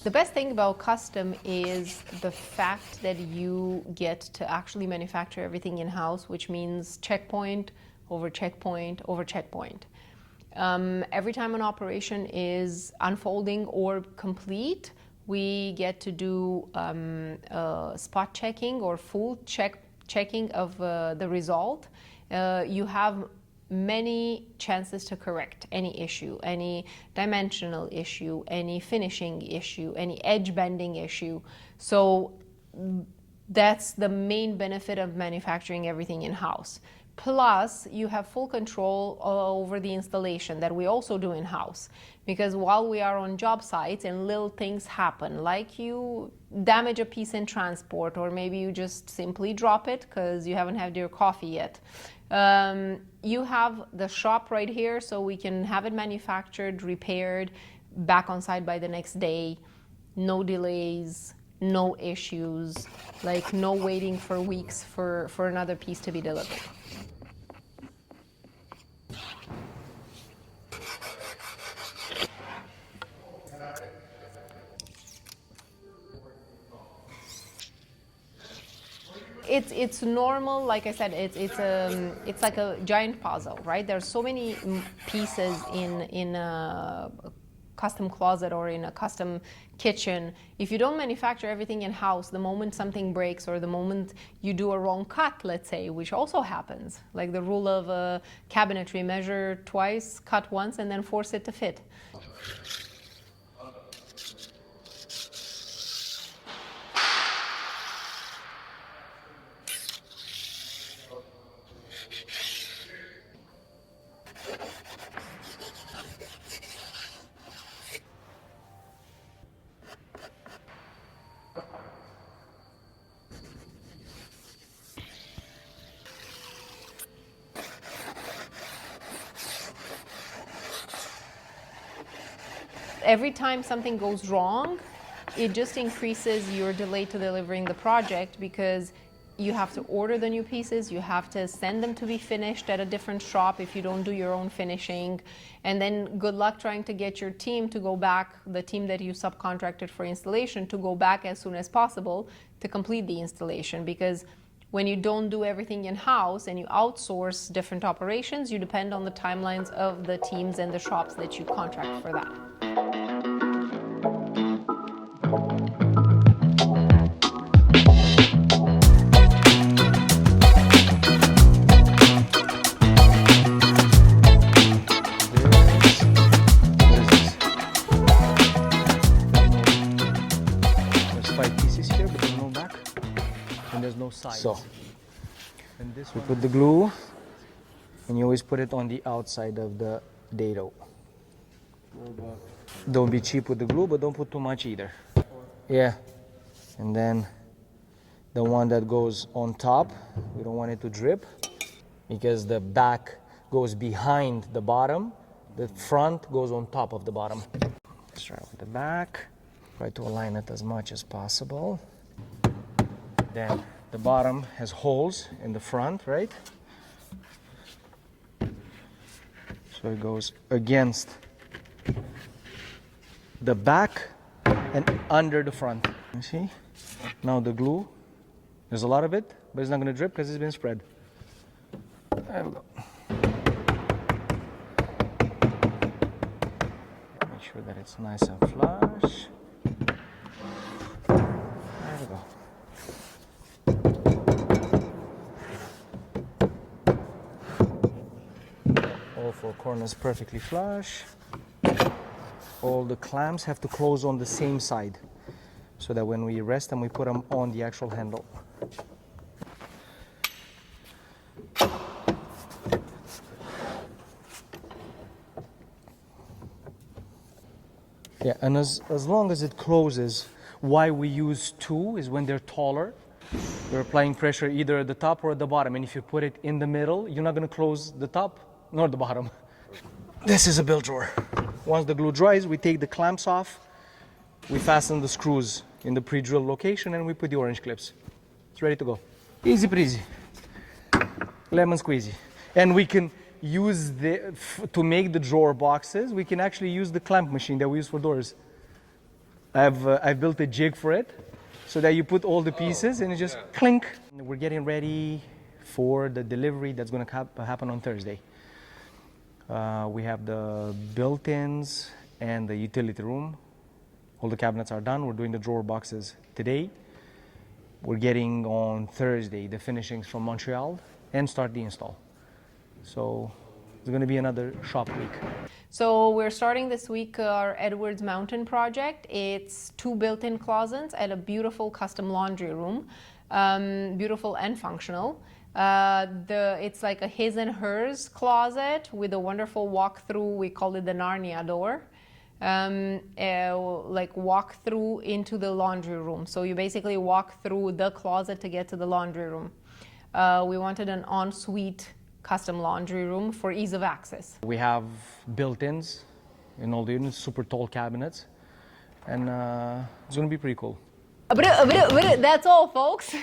The best thing about custom is the fact that you get to actually manufacture everything in-house, which means checkpoint over checkpoint over checkpoint. Every time an operation is unfolding or complete, we get to do spot checking or full checking of the result. You have many chances to correct any issue, any dimensional issue, any finishing issue, any edge bending issue. So that's the main benefit of manufacturing everything in-house. Plus, you have full control over the installation that we also do in-house. Because while we are on job sites and little things happen, like you damage a piece in transport, or maybe you just simply drop it because you haven't had your coffee yet. You have the shop right here, so we can have it manufactured, repaired, back on site by the next day. No delays, no issues, like no waiting for weeks for another piece to be delivered. It's normal, like I said, it's like a giant puzzle, right? There's so many pieces in a custom closet or in a custom kitchen. If you don't manufacture everything in-house, the moment something breaks or the moment you do a wrong cut, let's say, which also happens, like the rule of cabinetry, measure twice, cut once, and then force it to fit. Every time something goes wrong, it just increases your delay to delivering the project, because you have to order the new pieces, you have to send them to be finished at a different shop if you don't do your own finishing, and then good luck trying to get your team to go back, the team that you subcontracted for installation, to go back as soon as possible to complete the installation. Because when you don't do everything in-house and you outsource different operations, you depend on the timelines of the teams and the shops that you contract for that. So, and this we put the glue, and you always put it on the outside of the dado. Don't be cheap with the glue, but don't put too much either. Yeah, and then the one that goes on top, we don't want it to drip, because the back goes behind the bottom, the front goes on top of the bottom. Start with the back, try to align it as much as possible. Then the bottom has holes in the front, right? So it goes against the back and under the front. You see? Now the glue, there's a lot of it, but it's not going to drip because it's been spread. There we go. Make sure that it's nice and flush. There we go. All four corners perfectly flush. All the clamps have to close on the same side, so that when we rest them, we put them on the actual handle. Yeah, and as long as it closes, why we use two is when they're taller. We're applying pressure either at the top or at the bottom, and if you put it in the middle, you're not going to close the top nor the bottom. This is a bill drawer. Once the glue dries, we take the clamps off, we fasten the screws in the pre-drilled location, and we put the orange clips. It's ready to go. Easy breezy. Lemon squeezy. And we can use to make the drawer boxes, we can actually use the clamp machine that we use for doors. I've built a jig for it, so that you put all the pieces and it just clink. We're getting ready for the delivery that's going to happen on Thursday. We have the built-ins and the utility room. All the cabinets are done. We're doing the drawer boxes today. We're getting on Thursday the finishings from Montreal and start the install. So it's going to be another shop week. So we're starting this week our Edwards Mountain project. It's 2 built-in closets and a beautiful custom laundry room, beautiful and functional. It's like a his and hers closet with a wonderful walk-through. We call it the Narnia door. Like walk through into the laundry room. So you basically walk through the closet to get to the laundry room. We wanted an ensuite custom laundry room for ease of access. We have built-ins in all the units, super tall cabinets, and it's going to be pretty cool. That's all, folks.